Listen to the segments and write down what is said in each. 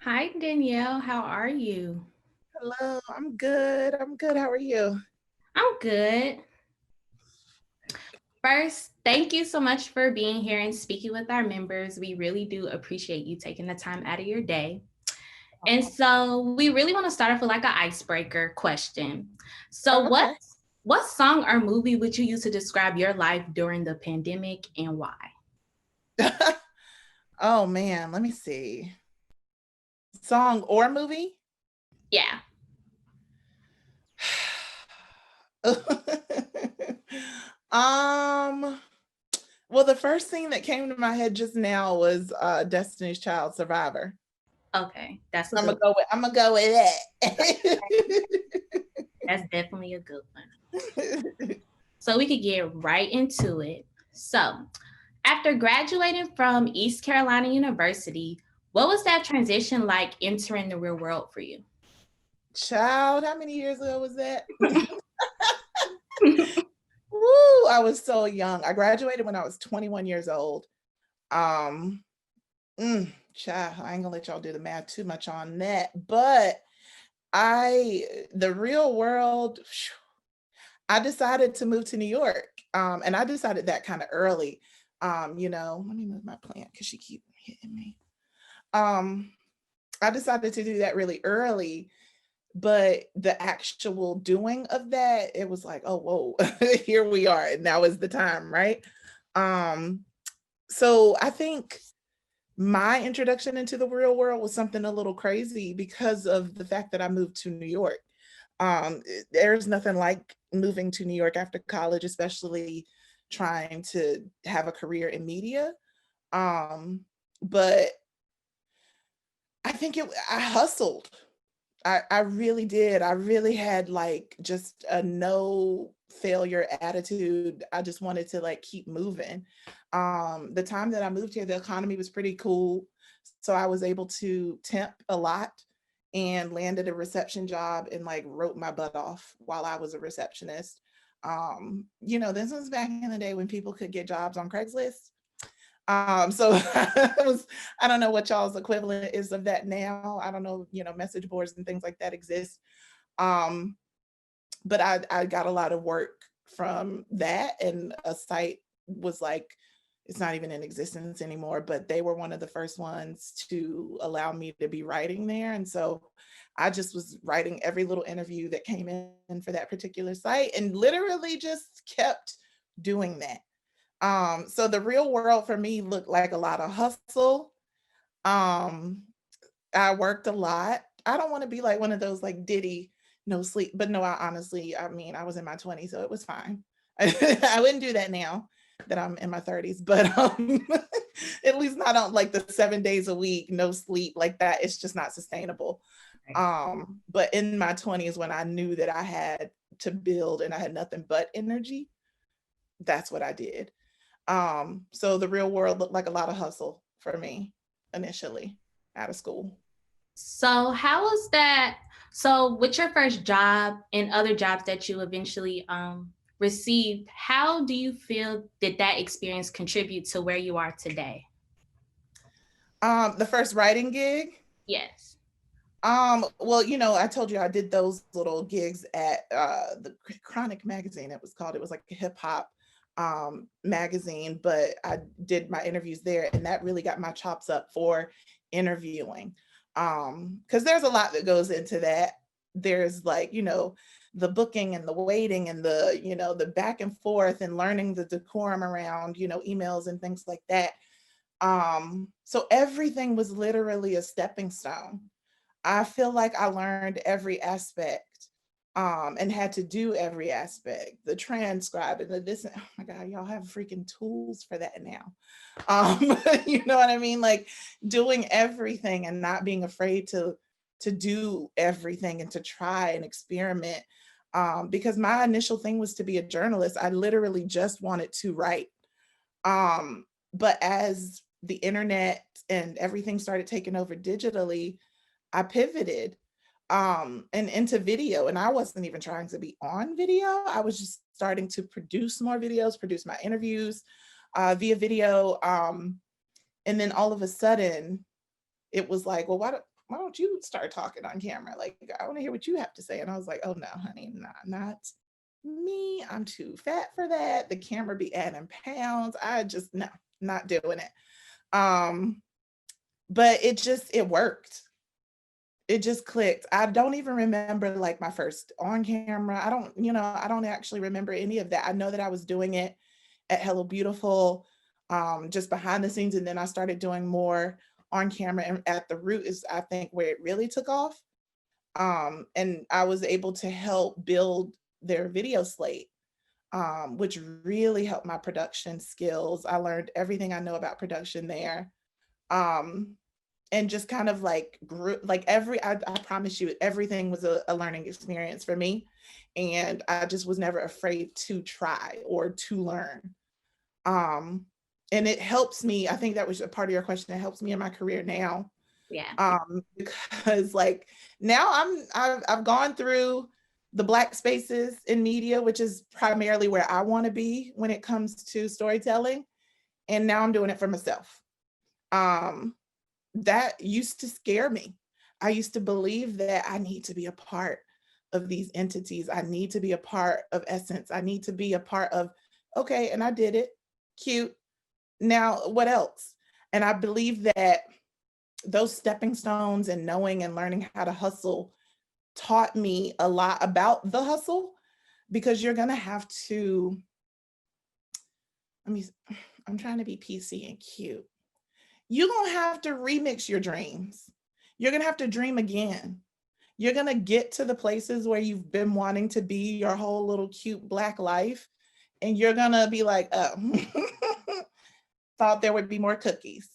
Hi, Danielle. How are you? Hello, I'm good. I'm good. How are you? I'm good. First, thank you so much for being here and speaking with our members. We really do appreciate you taking the time out of your day. And so, we really want to start off with like an icebreaker question. So, what Okay. what song or movie would you use to describe your life during the pandemic and why? Oh man, let me see. Song or movie? Yeah. um, well, the first thing that came to my head just now was Destiny's Child Survivor. Okay, that's a I'm good gonna go with that. That's definitely a good one. So, we could get right into it. So, after graduating from East Carolina University, what was that transition like entering the real world for you? Child, how many years ago was that? Woo, I was so young. I graduated when I was 21 years old. Um, Child, I ain't gonna let y'all do the math too much on that, but the real world, I decided to move to New York. And I decided that kind of early. Let me move my plant because she keep hitting me. Um, I decided to do that really early, but the actual doing of that, it was like, oh, whoa, here we are. And now is the time, right? Um, so I think my introduction into the real world was something a little crazy because of the fact that I moved to New York. There's nothing like moving to New York after college, especially trying to have a career in media. Um, but I think I hustled. I really did. I really had like just a no failure attitude. I just wanted to like keep moving. The time that I moved here, the economy was pretty cool. So I was able to temp a lot and landed a reception job and like wrote my butt off while I was a receptionist. This was back in the day when people could get jobs on Craigslist. So I don't know what y'all's equivalent is of that now. I don't know, message boards and things like that exist. Um, but I got a lot of work from that, and a site was like, it's not even in existence anymore, but they were one of the first ones to allow me to be writing there. And so I just was writing every little interview that came in for that particular site and literally just kept doing that. So the real world for me looked like a lot of hustle. Um, I worked a lot. I don't want to be like one of those like Diddy, no sleep, but no, I mean, I was in my 20s, so it was fine. I wouldn't do that now that I'm in my 30s, but at least not on like the 7 days a week, no sleep like that. It's just not sustainable. But in my 20s, when I knew that I had to build and I had nothing but energy, that's what I did. So the real world looked like a lot of hustle for me initially out of school. So, how was that? So, with your first job and other jobs that you eventually received, how do you feel did that experience contribute to where you are today? The first writing gig, Yes. well, I told you I did those little gigs at the Chronic magazine, it was called. It was like a hip hop magazine, but I did my interviews there, and that really got my chops up for interviewing. Because there's a lot that goes into that. There's like, the booking and the waiting and the back and forth and learning the decorum around, emails and things like that. So everything was literally a stepping stone. I feel like I learned every aspect, and had to do every aspect, the transcribe and the this. Oh my God, y'all have freaking tools for that now. You know what I mean? Like doing everything and not being afraid to do everything and to try and experiment. Because my initial thing was to be a journalist. I literally just wanted to write. But as the internet and everything started taking over digitally, I pivoted and into video, and I wasn't even trying to be on video. I was just starting to produce more videos, produce my interviews via video. And then all of a sudden it was like, well, why don't you start talking on camera? Like, I want to hear what you have to say. And I was like, oh no, honey, not me. I'm too fat for that. The camera be adding pounds. I just, no, not doing it. But it worked. It just clicked. I don't even remember like my first on camera. I don't actually remember any of that. I know that I was doing it at Hello Beautiful, just behind the scenes. And then I started doing more on camera, and at the root is, I think, where it really took off. And I was able to help build their video slate, which really helped my production skills. I learned everything I know about production there. Um, and just kind of like grew, like I promise you, everything was a learning experience for me. And I just was never afraid to try or to learn. Um, and it helps me. I think that was a part of your question. It helps me in my career now. Yeah. Because like now I've gone through the Black spaces in media, which is primarily where I want to be when it comes to storytelling. And now I'm doing it for myself. Um, that used to scare me. I used to believe that I need to be a part of these entities. I need to be a part of Essence. I need to be a part of, okay, and I did it. Cute. Now, what else? And I believe that those stepping stones and knowing and learning how to hustle taught me a lot about the hustle, because you're going to have to, I'm trying to be PC and cute. You're going to have to remix your dreams. You're going to have to dream again. You're going to get to the places where you've been wanting to be your whole little cute Black life. And you're going to be like, oh, thought there would be more cookies.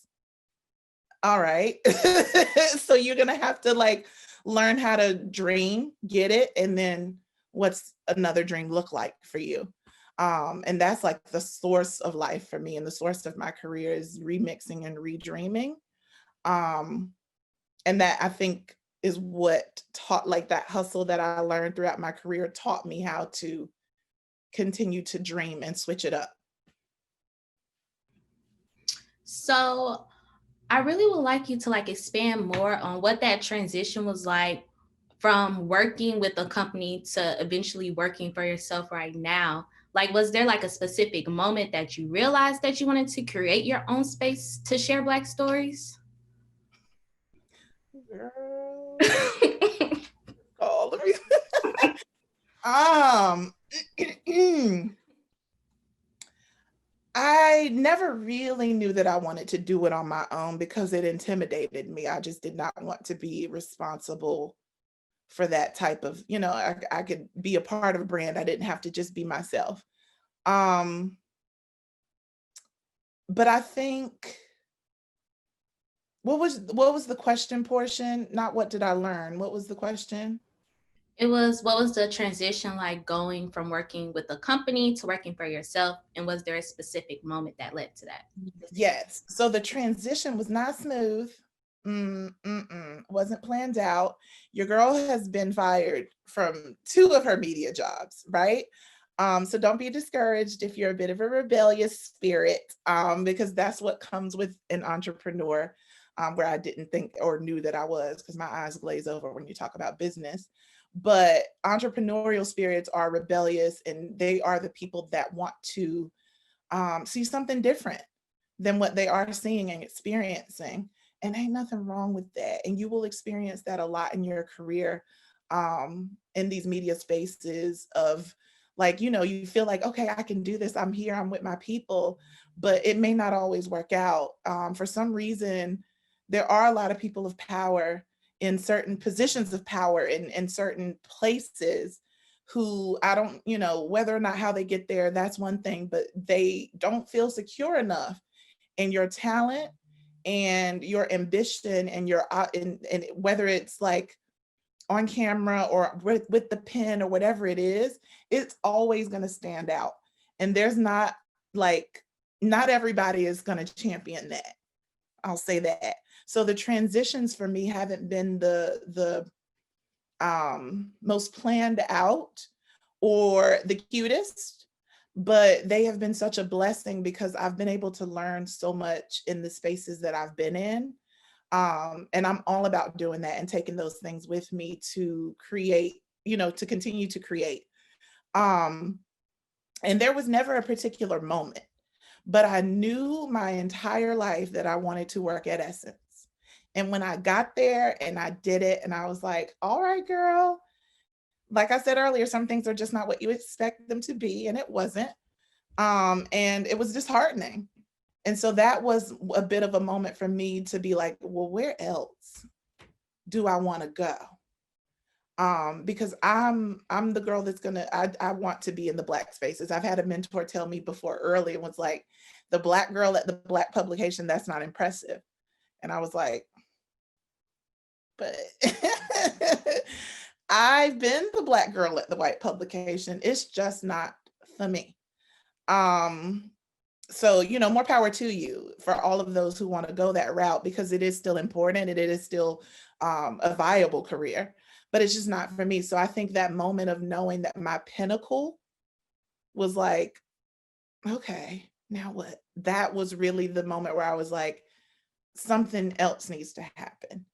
All right. So you're going to have to like learn how to dream, get it, and then what's another dream look like for you. And that's like the source of life for me, and the source of my career is remixing and redreaming. And that, I think, is what taught, like that hustle that I learned throughout my career taught me how to continue to dream and switch it up. So I really would like you to like expand more on what that transition was like from working with a company to eventually working for yourself right now. Like, was there like a specific moment that you realized that you wanted to create your own space to share Black stories? Girl. Oh, let me I never really knew that I wanted to do it on my own because it intimidated me. I just did not want to be responsible for that type of, I could be a part of a brand. I didn't have to just be myself. Um, but I think, what was the question portion? Not what did I learn? What was the question? It was, what was the transition like going from working with a company to working for yourself? And was there a specific moment that led to that decision? Yes. So the transition was not smooth. Wasn't planned out. Your girl has been fired from 2 of her media jobs, right? So don't be discouraged if you're a bit of a rebellious spirit, because that's what comes with an entrepreneur, where I didn't think or knew that I was, because my eyes glaze over when you talk about business. But entrepreneurial spirits are rebellious, and they are the people that want to see something different than what they are seeing and experiencing. And ain't nothing wrong with that. And you will experience that a lot in your career, in these media spaces of like, you feel like, okay, I can do this. I'm here, I'm with my people, but it may not always work out. For some reason, there are a lot of people of power in certain positions of power in certain places who I don't, whether or not how they get there, that's one thing, but they don't feel secure enough in your talent and your ambition and your, and whether it's like on camera or with the pen or whatever it is, it's always going to stand out. And there's not like, not everybody is going to champion that. I'll say that. So the transitions for me haven't been the most planned out or the cutest, but they have been such a blessing because I've been able to learn so much in the spaces that I've been in. And I'm all about doing that and taking those things with me to create, to continue to create. Um, and there was never a particular moment, but I knew my entire life that I wanted to work at Essence. And when I got there and I did it, and I was like, all right, girl, like I said earlier, some things are just not what you expect them to be, and it wasn't. And it was disheartening. And so that was a bit of a moment for me to be like, well, where else do I want to go? Because I'm the girl that's gonna, I want to be in the Black spaces. I've had a mentor tell me before early, it was like, the Black girl at the Black publication, that's not impressive. And I was like, but I've been the Black girl at the white publication. It's just not for me. So, more power to you for all of those who want to go that route, because it is still important and it is still a viable career, but it's just not for me. So I think that moment of knowing that my pinnacle was like, okay, now what? That was really the moment where I was like, something else needs to happen.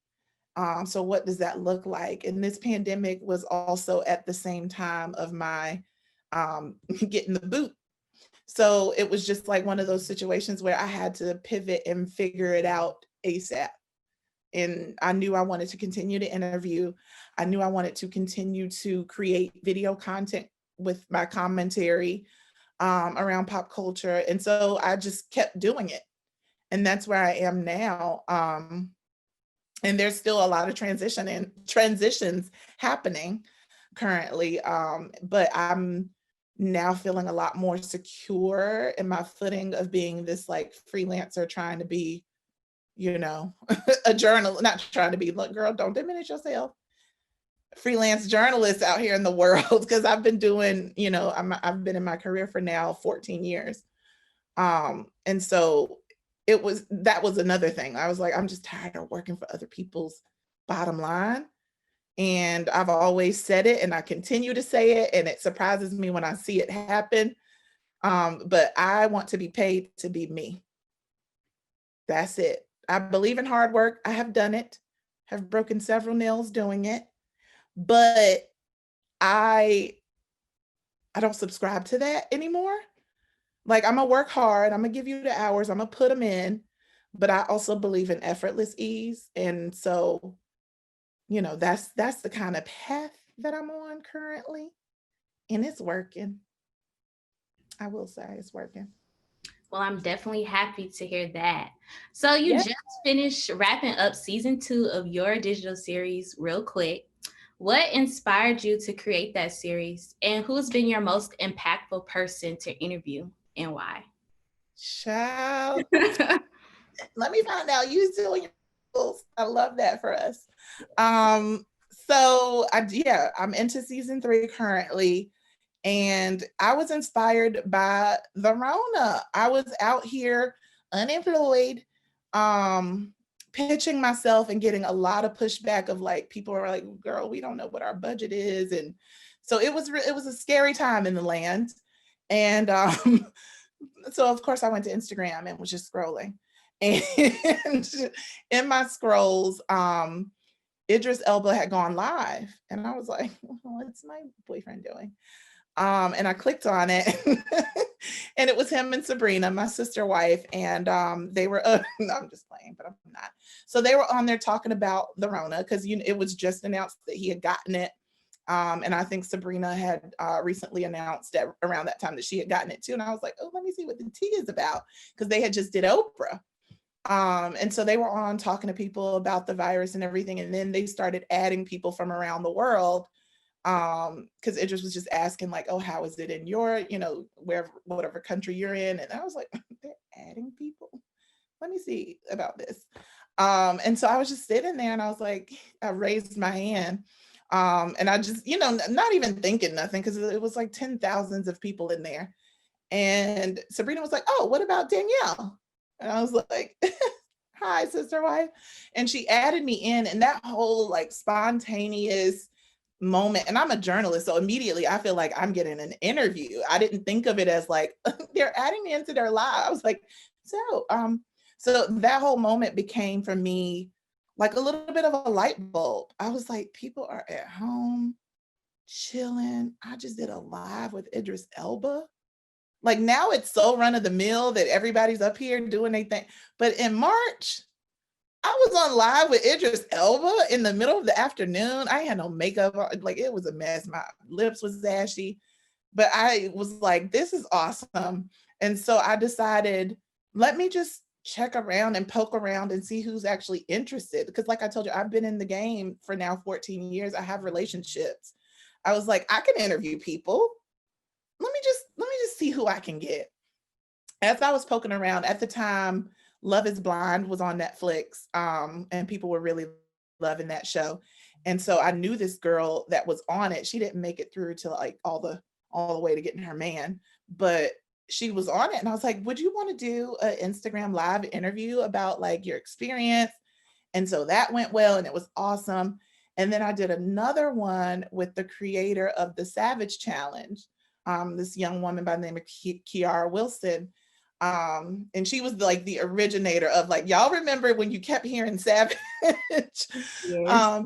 So what does that look like? And this pandemic was also at the same time of my getting the boot. So it was just like one of those situations where I had to pivot and figure it out ASAP. And I knew I wanted to continue to interview. I knew I wanted to continue to create video content with my commentary around pop culture. And so I just kept doing it. And that's where I am now. And there's still a lot of transitions happening currently. But I'm now feeling a lot more secure in my footing of being this like freelancer trying to be, a journalist, not trying to be, look, girl, don't diminish yourself. Freelance journalist out here in the world, because I've been doing, I've been in my career for now 14 years. And so that was another thing. I was like, I'm just tired of working for other people's bottom line. And I've always said it and I continue to say it. And it surprises me when I see it happen. But I want to be paid to be me. That's it. I believe in hard work. I have done it, have broken several nails doing it, but I don't subscribe to that anymore. Like, I'm gonna work hard, I'm gonna give you the hours, I'm gonna put them in, but I also believe in effortless ease. And so, that's the kind of path that I'm on currently. And it's working. I will say it's working. Well, I'm definitely happy to hear that. So you Yeah. just finished wrapping up season 2 of your digital series real quick. What inspired you to create that series, and who's been your most impactful person to interview and why? Child, let me find out you doing your rules. I love that for us. So I'm into season 3 currently, and I was inspired by the Rona. I was out here unemployed, pitching myself and getting a lot of pushback of like, people are like, girl, we don't know what our budget is. And so it was a scary time in the land. And so of course I went to Instagram and was just scrolling. And in my scrolls, Idris Elba had gone live. And I was like, what's my boyfriend doing? And I clicked on it. And it was him and Sabrina, my sister wife. And they were, I'm just playing, but I'm not. So they were on there talking about the Rona, because it was just announced that he had gotten it. And I think Sabrina had recently announced around that time that she had gotten it too. And I was like, oh, let me see what the tea is about, because they had just did Oprah. And so they were on talking to people about the virus and everything. And then they started adding people from around the world. Because Idris was just asking like, oh, how is it in your, whatever country you're in? And I was like, they're adding people. Let me see about this. And so I was just sitting there and I was like, I raised my hand. And I just, not even thinking nothing, because it was like 10,000s of people in there. And Sabrina was like, oh, what about Danielle? And I was like, hi, sister wife. And she added me in, and that whole like spontaneous moment, and I'm a journalist, so immediately I feel like I'm getting an interview. I didn't think of it as like they're adding me into their live. I was like, so that whole moment became for me like a little bit of a light bulb. I was like, people are at home chilling. I just did a live with Idris Elba. Like now it's so run of the mill that everybody's up here doing their thing. But in March, I was on live with Idris Elba in the middle of the afternoon. I had no makeup on. Like it was a mess. My lips was ashy, but I was like, this is awesome. And so I decided, let me just check around and poke around and see who's actually interested. Because like I told you, I've been in the game for now 14 years. I have relationships. I was like, I can interview people. Let me just see who I can get. As I was poking around at the time, Love is Blind was on Netflix, and people were really loving that show. And so I knew this girl that was on it. She didn't make it through to like all the way to getting her man, but she was on it. And I was like, would you want to do an Instagram live interview about like your experience? And so that went well and it was awesome. And then I did another one with the creator of the Savage Challenge, this young woman by the name of Kiara Wilson. And she was like the originator of like, y'all remember when you kept hearing Savage Yes.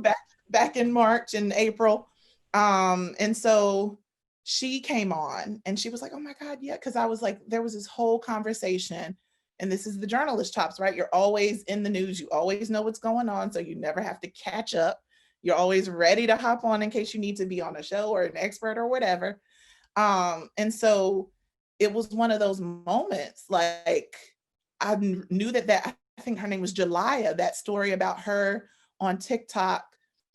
back in March and April. And so she came on and she was like, oh my God, yeah. Cause I was like, there was this whole conversation. And this is the journalist chops, right? You're always in the news. You always know what's going on. So you never have to catch up. You're always ready to hop on in case you need to be on a show or an expert or whatever. And so it was one of those moments, like I knew that I think her name was Jelaya, that story about her on TikTok,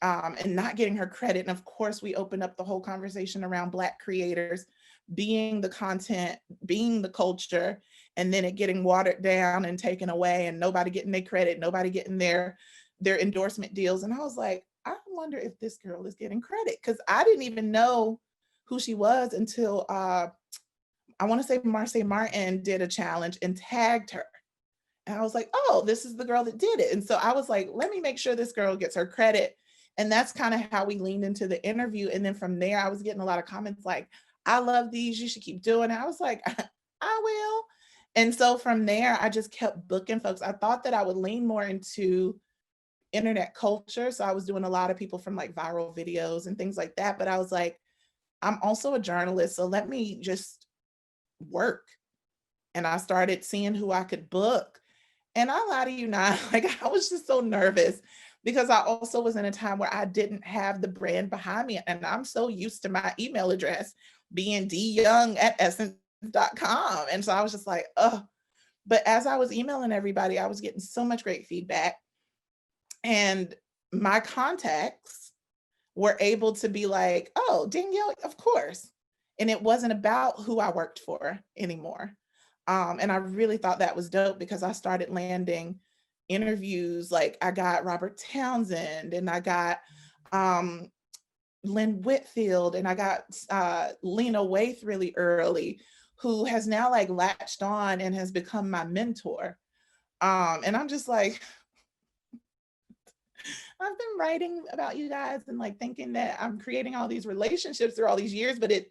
and not getting her credit. And of course, we opened up the whole conversation around Black creators being the content, being the culture, and then it getting watered down and taken away, and nobody getting their credit, nobody getting their endorsement deals. And I was like, I wonder if this girl is getting credit, because I didn't even know who she was until I want to say Marseille Martin did a challenge and tagged her. And I was like, oh, this is the girl that did it. And so I was like, let me make sure this girl gets her credit. And that's kind of how we leaned into the interview. And then from there, I was getting a lot of comments like, I love these. You should keep doing it. I was like, I will. And so from there, I just kept booking folks. I thought that I would lean more into internet culture. So I was doing a lot of people from like viral videos and things like that. But I was like, I'm also a journalist. So let me just work. And I started seeing who I could book. And I lie to you not, like I was just so nervous because I also was in a time where I didn't have the brand behind me. And I'm so used to my email address being dyoung@essence.com. And so I was just like, oh, but as I was emailing everybody, I was getting so much great feedback. And my contacts were able to be like, oh, Danielle, of course. And it wasn't about who I worked for anymore. And I really thought that was dope because I started landing interviews. Like I got Robert Townsend and I got Lynn Whitfield and I got Lena Waithe really early, who has now like latched on and has become my mentor. And I'm just like, I've been writing about you guys and like thinking that I'm creating all these relationships through all these years, but it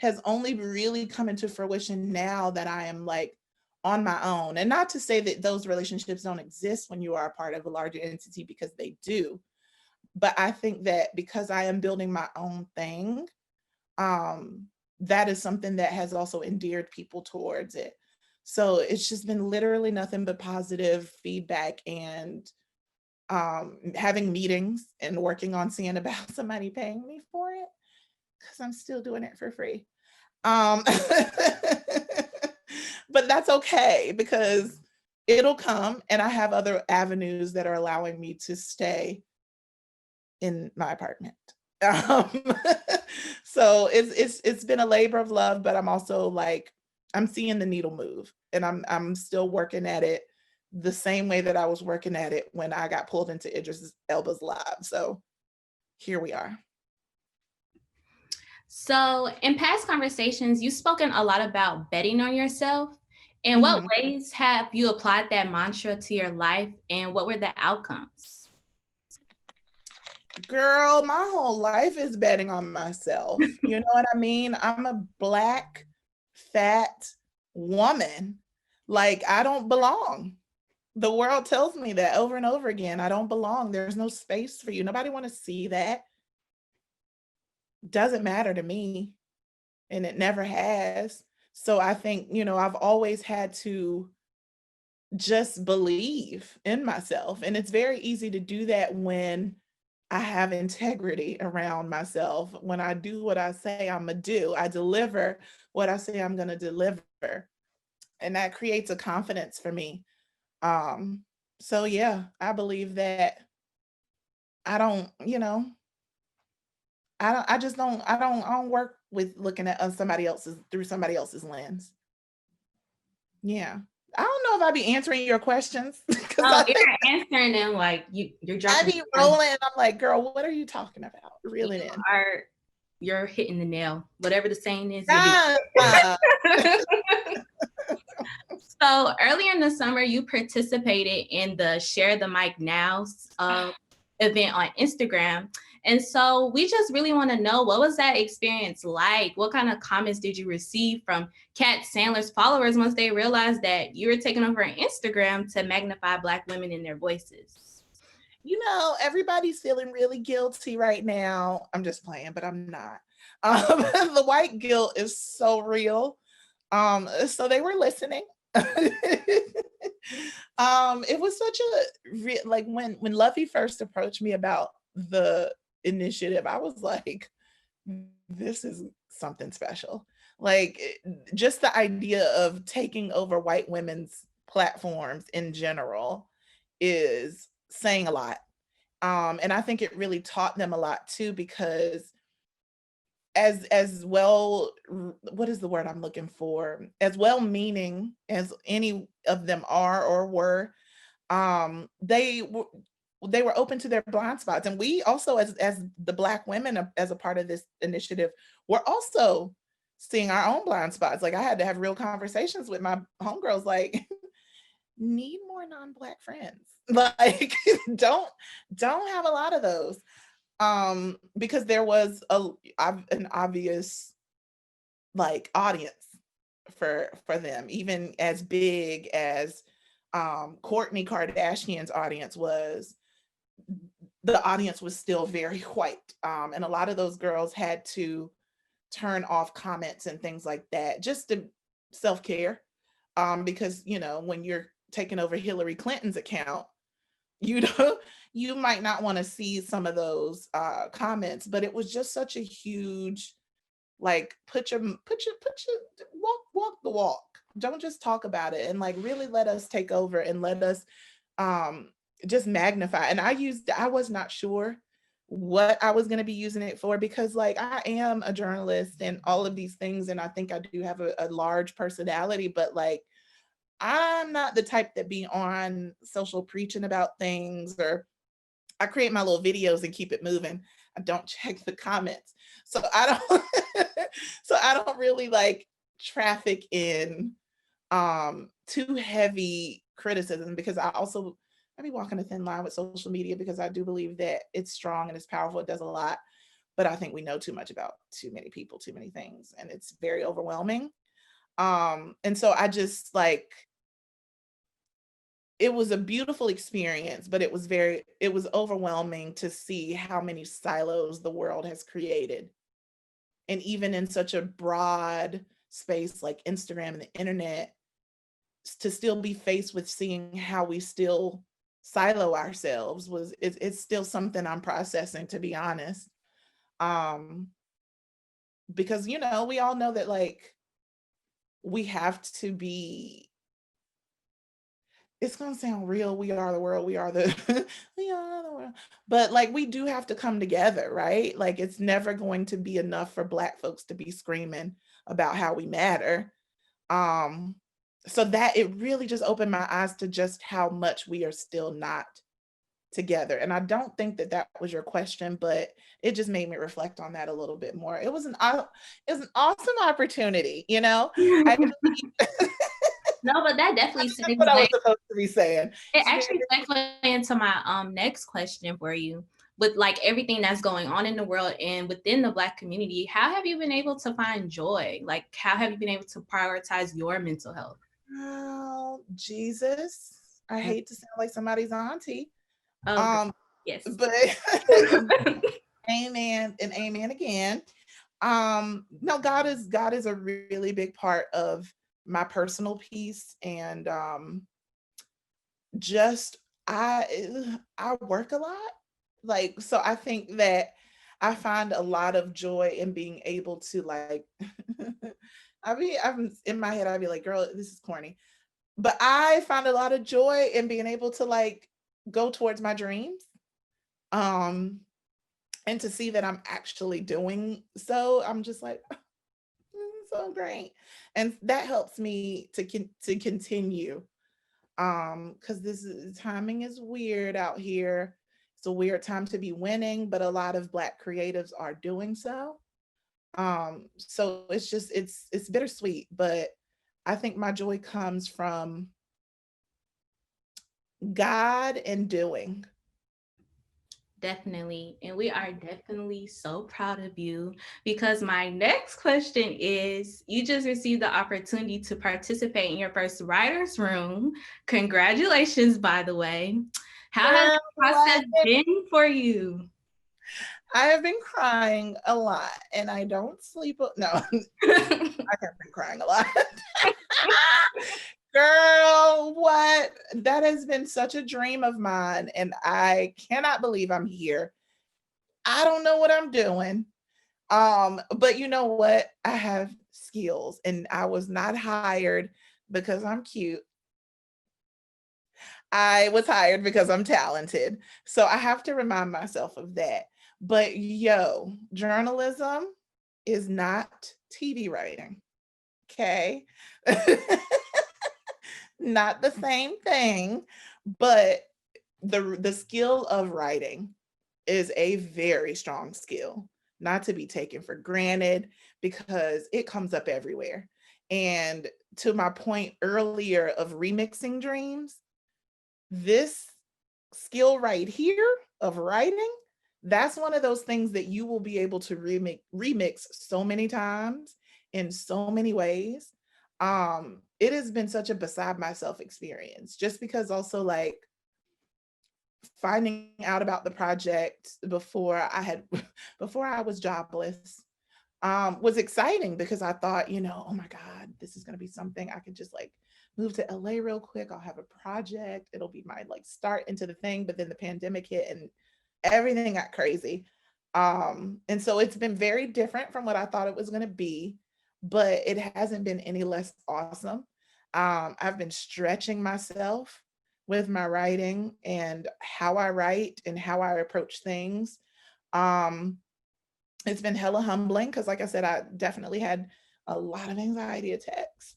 has only really come into fruition now that I am like on my own. And not to say that those relationships don't exist when you are a part of a larger entity, because they do. But I think that because I am building my own thing, that is something that has also endeared people towards it. So it's just been literally nothing but positive feedback and having meetings and working on seeing about somebody paying me for it, because I'm still doing it for free. But that's okay because it'll come, and I have other avenues that are allowing me to stay in my apartment. Um, so it's been a labor of love, but I'm also like, I'm seeing the needle move, and I'm still working at it the same way that I was working at it when I got pulled into Idris Elba's live. So here we are. So, in past conversations, you've spoken a lot about betting on yourself. In what Mhm. ways have you applied that mantra to your life, and what were the outcomes? Girl, my whole life is betting on myself. You know what I mean? I'm a Black, fat woman. Like, I don't belong. The world tells me that over and over again. I don't belong. There's no space for you. Nobody want to see that. Doesn't matter to me, and it never has. So I think, I've always had to just believe in myself. And it's very easy to do that when I have integrity around myself. When I do what I say I'm going to do, I deliver what I say I'm going to deliver. And that creates a confidence for me. Um, so yeah, I believe that I don't, I don't work with looking at somebody else's through somebody else's lens. Yeah. I don't know if I be answering your questions because Oh, I think you're answering them like you're I dropping. be rolling and I'm like, girl, what are you talking about? You Reeling in. are you're hitting the nail. Whatever the saying is, you're hitting. Yes, So earlier in the summer, you participated in the Share the Mic Now event on Instagram. And so we just really want to know, what was that experience like? What kind of comments did you receive from Kat Sandler's followers once they realized that you were taking over Instagram to magnify Black women in their voices? everybody's feeling really guilty right now. I'm just playing, but I'm not. The white guilt is so real. So they were listening. It was such a like when Levy first approached me about the initiative, I was like, this is something special. Like just the idea of taking over white women's platforms in general is saying a lot. And I think it really taught them a lot too, because as well, what is the word I'm looking for? As well meaning as any of them are or were, they were open to their blind spots. And we also, as the Black women, as a part of this initiative, we're also seeing our own blind spots. Like I had to have real conversations with my homegirls, like, need more non-Black friends. Like don't have a lot of those. Because there was an obvious like audience for them, even as big as Kourtney Kardashian's audience was. The audience was still very white, and a lot of those girls had to turn off comments and things like that just to self-care, because when you're taking over Hillary Clinton's account, you know you might not want to see some of those comments. But it was just such a huge, like, walk the walk. Don't just talk about it, and like really let us take over and let us um just magnify. And I was not sure what I was going to be using it for, because like I am a journalist and all of these things, and I think I do have a large personality, but like I'm not the type that be on social preaching about things, or I create my little videos and keep it moving. I don't check the comments. So I don't so I don't really like traffic in too heavy criticism, because I be walking a thin line with social media, because I do believe that it's strong and it's powerful. It does a lot, but I think we know too much about too many people, too many things, and it's very overwhelming. And so I just like, it was a beautiful experience, but it was overwhelming to see how many silos the world has created. And even in such a broad space like Instagram and the internet, to still be faced with seeing how we still silo ourselves it's still something I'm processing, to be honest. Um, because we all know that like we have to be, it's gonna sound real, we are the world, we are the we are the world. But like we do have to come together, right? Like it's never going to be enough for Black folks to be screaming about how we matter. Um, so that it really just opened my eyes to just how much we are still not together. And I don't think that was your question, but it just made me reflect on that a little bit more. It was an awesome opportunity. I No, but that definitely That's what I was segues. supposed to be saying. It actually segues into my next question for you. With like everything that's going on in the world and within the Black community, how have you been able to find joy? Like, how have you been able to prioritize your mental health? Oh, Jesus. I hate to sound like somebody's auntie. Oh, yes. But amen and amen again. No, God is a really big part of my personal peace, and just I work a lot. Like, so I think that I find a lot of joy in being able to like I'm in my head, I'd be like, girl, this is corny. But I find a lot of joy in being able to like go towards my dreams. Um and to see that I'm actually doing so, I'm just like, so great. And that helps me to continue. Because timing is weird out here. It's a weird time to be winning, but a lot of Black creatives are doing so. So it's bittersweet, but I think my joy comes from God and doing. Definitely. And we are definitely so proud of you, because my next question is, you just received the opportunity to participate in your first writer's room. Congratulations, by the way. How has Girl, the process been for you? I have been crying a lot and I don't sleep. No, I have been crying a lot. Girl, what? That has been such a dream of mine, and I cannot believe I'm here. I don't know what I'm doing. But you know what? I have skills, and I was not hired because I'm cute. I was hired because I'm talented. So I have to remind myself of that. But yo, journalism is not TV writing. Okay. Not the same thing, but the skill of writing is a very strong skill, not to be taken for granted, because it comes up everywhere. And to my point earlier of remixing dreams, this skill right here of writing, that's one of those things that you will be able to remix so many times in so many ways. It has been such a beside myself experience, just because also like finding out about the project before I had before I was jobless was exciting, because I thought, oh my God, this is going to be something I could just like move to LA real quick. I'll have a project. It'll be my like start into the thing. But then the pandemic hit and everything got crazy. And so it's been very different from what I thought it was going to be, but it hasn't been any less awesome. I've been stretching myself with my writing and how I write and how I approach things. Um, it's been hella humbling because, like I said, I definitely had a lot of anxiety attacks.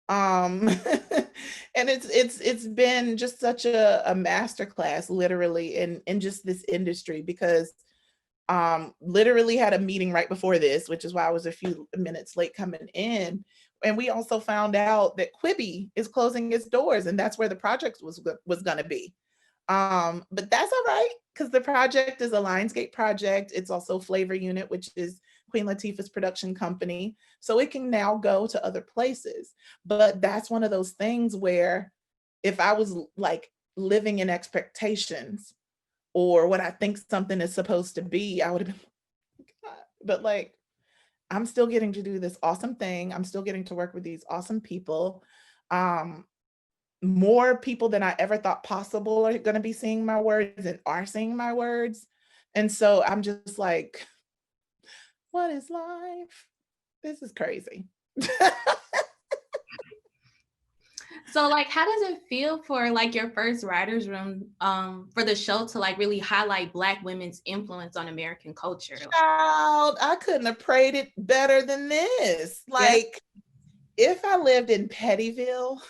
And it's been just such a masterclass, literally, in just this industry, because literally had a meeting right before this, which is why I was a few minutes late coming in. And we also found out that Quibi is closing its doors, and that's where the project was going to be. But that's all right, because the project is a Lionsgate project. It's also Flavor Unit, which is Queen Latifah's production company. So it can now go to other places. But that's one of those things where if I was like living in expectations or what I think something is supposed to be, I would have been, God. But like, I'm still getting to do this awesome thing. I'm still getting to work with these awesome people. More people than I ever thought possible are going to be seeing my words and are seeing my words. And so I'm just like, what is life? This is crazy. So like, how does it feel for like your first writer's room for the show to like really highlight Black women's influence on American culture? Child, I couldn't have prayed it better than this. Yeah. Like, if I lived in Pettyville,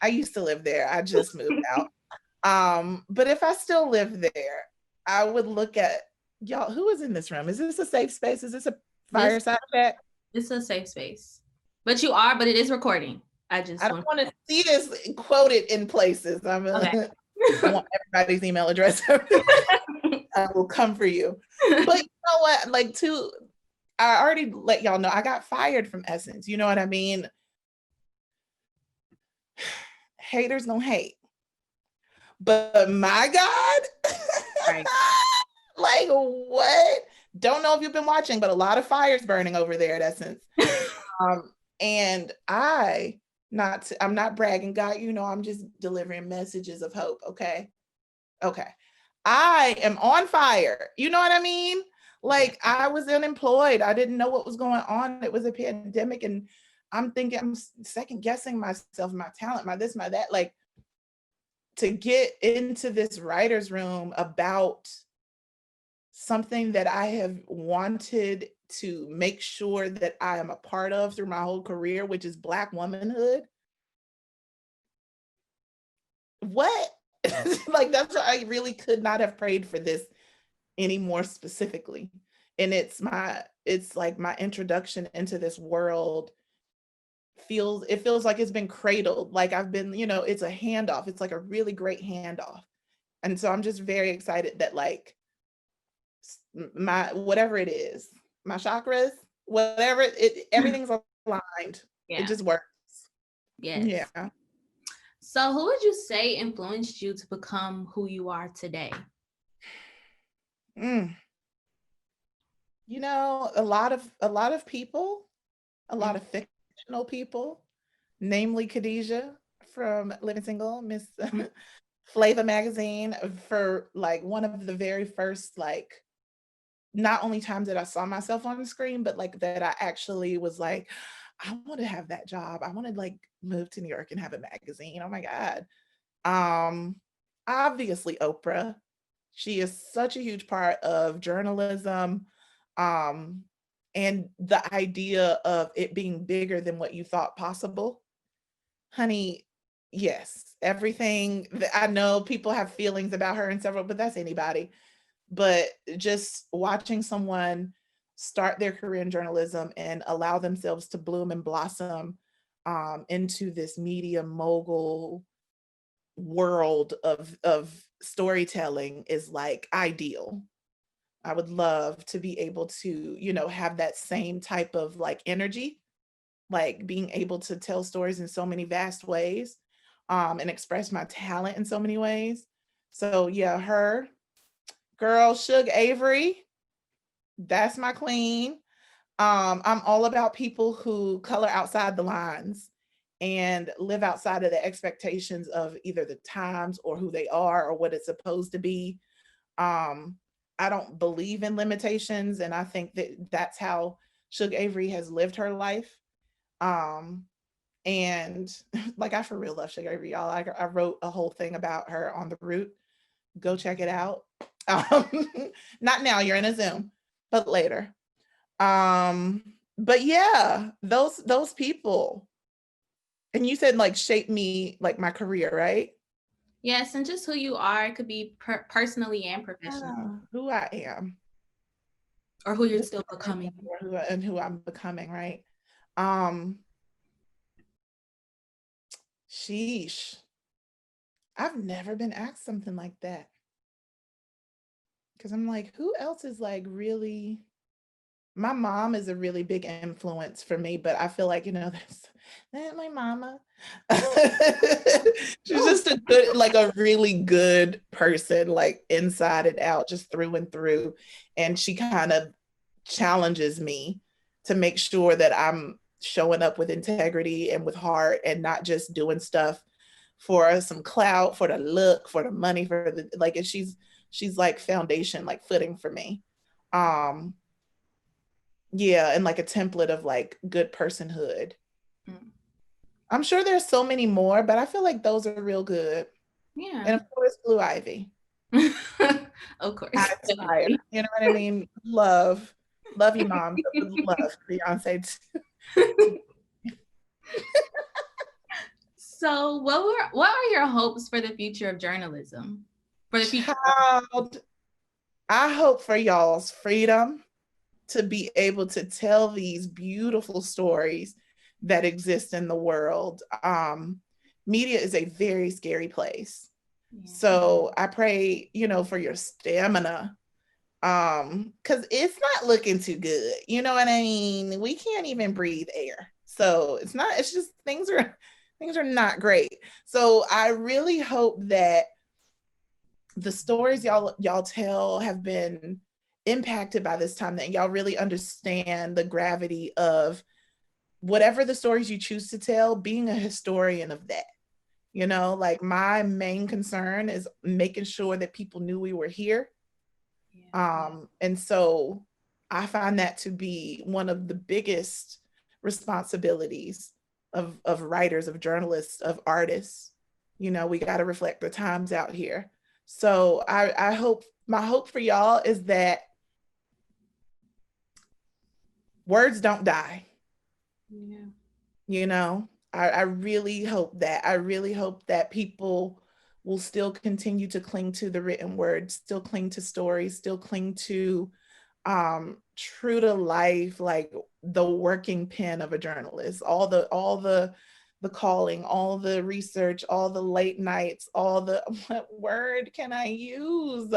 I used to live there. I just moved out. But if I still lived there, I would look at y'all. Who is in this room? Is this a safe space? Is this a fireside chat? It's a safe space, but it is recording. I don't want to see this quoted in places. Okay. I want everybody's email address. I will come for you. But you know what? Like, I already let y'all know I got fired from Essence. You know what I mean? Haters don't hate. But my God, Right. like what? Don't know if you've been watching, but a lot of fires burning over there at Essence. And I'm not bragging, God, I'm just delivering messages of hope. Okay. I am on fire. You know what I mean? Like I was unemployed. I didn't know what was going on. It was a pandemic, and I'm thinking, I'm second guessing myself, my talent, my this, my that. Like to get into this writer's room about something that I have wanted to make sure that I am a part of through my whole career, which is Black womanhood. What? Like that's what I really could not have prayed for this any more specifically. And it's like my introduction into this world feels like it's been cradled. Like I've been, it's a handoff. It's like a really great handoff. And so I'm just very excited that like my whatever it is, my chakras, whatever everything's aligned. Yeah. It just works. Yes. Yeah. So who would you say influenced you to become who you are today? A lot of people, a lot of fictional people, namely Khadijah from Living Single, Miss Flavor magazine, for like one of the very first, like, not only times that I saw myself on the screen, but like that I actually was like, I want to have that job. I want to like move to New York and have a magazine. Oh my God. Obviously Oprah. She is such a huge part of journalism. And the idea of it being bigger than what you thought possible. Honey, yes, everything I know people have feelings about her and several, but that's anybody. But just watching someone start their career in journalism and allow themselves to bloom and blossom into this media mogul world of storytelling is like ideal. I would love to be able to, have that same type of like energy, like being able to tell stories in so many vast ways, and express my talent in so many ways. So yeah, her girl, Suge Avery, that's my queen. I'm all about people who color outside the lines and live outside of the expectations of either the times or who they are or what it's supposed to be. I don't believe in limitations, and I think that that's how Suge Avery has lived her life. And like I for real love Suge Avery, y'all. I wrote a whole thing about her on the Root. Go check it out. Um, Not now, you're in a Zoom, but later. But yeah, those people. And you said like shape me like my career, right? Yes, and just who you are. It could be personally and professionally. Who I am. Or who you're still becoming. Who I'm becoming, right? Um Sheesh. I've never been asked something like that. Because I'm like, who else is like really, my mom is a really big influence for me, but I feel like, there's my mama. She's just a good, like a really good person, like inside and out, just through and through. And she kind of challenges me to make sure that I'm showing up with integrity and with heart and not just doing stuff for some clout, for the look, for the money, for the like. And she's like foundation, like footing for me. Yeah, and like a template of like good personhood. I'm sure there's so many more, but I feel like those are real good. Yeah. And of course, Blue Ivy. Of course. You know what I mean? Love you, mom. But would love Beyonce. So what are your hopes for the future of journalism? For the future? Child, I hope for y'all's freedom to be able to tell these beautiful stories that exist in the world. Media is a very scary place. Yeah. So I pray, for your stamina. Because it's not looking too good. You know what I mean? We can't even breathe air. So it's just things are not great. So I really hope that the stories y'all tell have been impacted by this time, that y'all really understand the gravity of whatever the stories you choose to tell, being a historian of that. Like my main concern is making sure that people knew we were here. And so I find that to be one of the biggest responsibilities of writers, of journalists, of artists. We got to reflect the times out here. So I hope, my hope for y'all is that words don't die. I really hope that. I really hope that people will still continue to cling to the written word, still cling to stories, still cling to true to life, like the working pen of a journalist, all the calling, all the research, all the late nights, all the, what word can I use? Do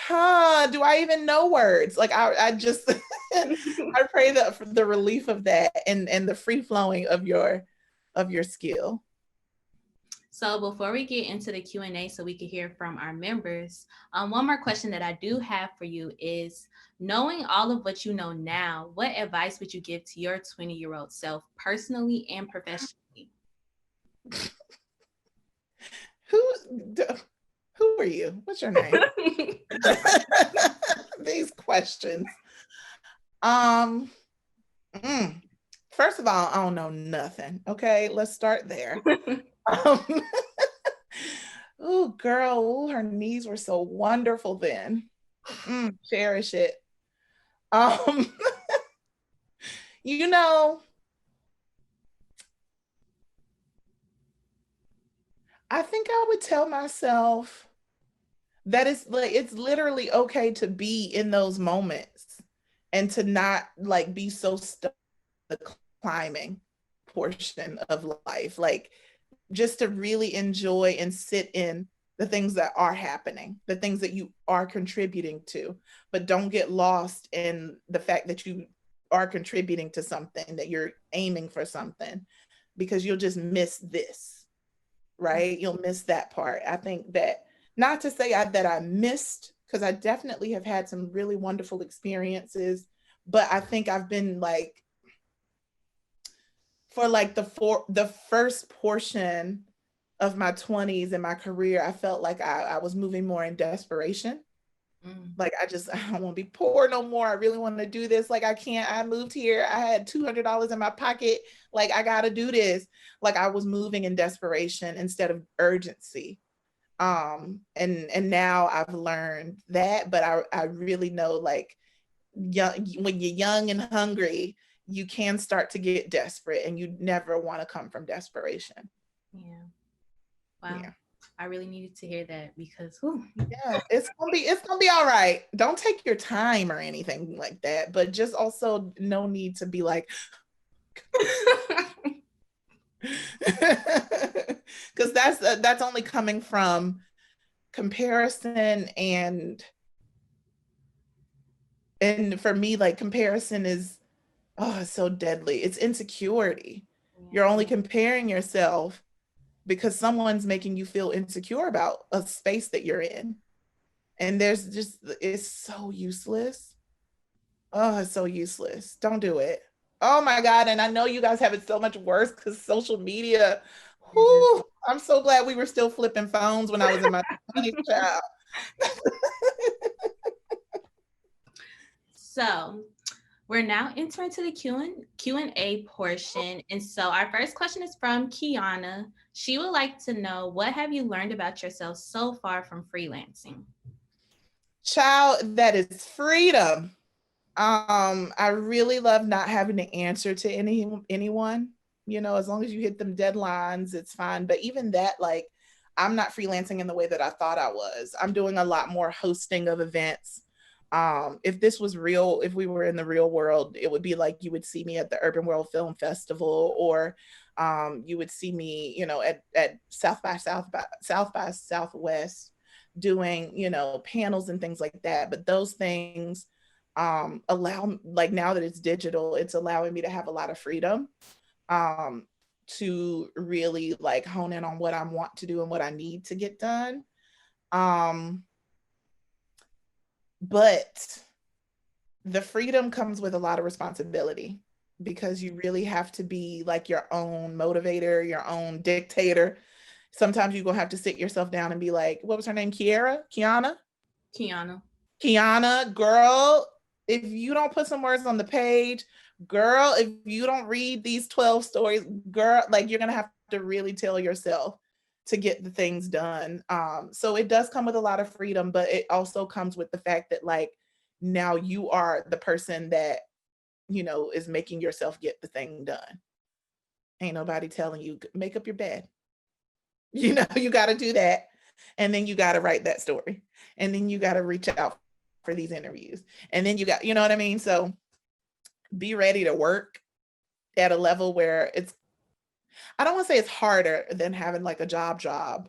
I even know words? Like I just I pray that for the relief of that and the free flowing of your skill. So before we get into the Q&A so we can hear from our members, one more question that I do have for you is, knowing all of what you know now, what advice would you give to your 20-year-old self personally and professionally? Who are you? What's your name? These questions. First of all, I don't know nothing. Okay, let's start there. Oh, girl, ooh, her knees were so wonderful then. Cherish it. You know, I think I would tell myself that it's literally okay to be in those moments and to not like be so stuck in the climbing portion of life. Like just to really enjoy and sit in the things that are happening, the things that you are contributing to, but don't get lost in the fact that you are contributing to something, that you're aiming for something, because you'll just miss this, right? You'll miss that part. I think that, not to say that I missed, because I definitely have had some really wonderful experiences, but I think I've been like, for like the first portion of my 20s and my career, I felt like I was moving more in desperation. Like I don't want to be poor no more. I really want to do this. Like I moved here. I had $200 in my pocket. Like I got to do this. Like I was moving in desperation instead of urgency. And now I've learned that, but I really know, like, when you're young and hungry, you can start to get desperate, and you never want to come from desperation. Yeah. Wow. Yeah. I really needed to hear that because yeah, it's gonna be all right. Don't take your time or anything like that, but just also no need to be like because that's only coming from comparison, and for me, like, comparison is it's so deadly. It's insecurity. Yeah. You're only comparing yourself because someone's making you feel insecure about a space that you're in. And it's so useless. Oh, it's so useless. Don't do it. Oh my God. And I know you guys have it so much worse because social media. Whew, I'm so glad we were still flipping phones when I was in my 20s, child. So we're now entering to the Q&A portion. And so our first question is from Giana. She would like to know, what have you learned about yourself so far from freelancing? Child, that is freedom. I really love not having to answer to anyone. As long as you hit them deadlines, it's fine. But even that, like, I'm not freelancing in the way that I thought I was. I'm doing a lot more hosting of events. If this was real, if we were in the real world, it would be like you would see me at the Urban World Film Festival, or you would see me, at South by Southwest doing, panels and things like that. But those things allow, like, now that it's digital, it's allowing me to have a lot of freedom to really like hone in on what I want to do and what I need to get done. But the freedom comes with a lot of responsibility, because you really have to be like your own motivator, your own dictator. Sometimes you're gonna have to sit yourself down and be like, what was her name? Giana, girl, if you don't put some words on the page, girl, if you don't read these 12 stories, girl, like, you're gonna have to really tell yourself to get the things done. So it does come with a lot of freedom, but it also comes with the fact that, like, now you are the person that, is making yourself get the thing done. Ain't nobody telling you, make up your bed. You got to do that. And then you got to write that story. And then you got to reach out for these interviews. And then you know what I mean? So be ready to work at a level where I don't want to say it's harder than having like a job,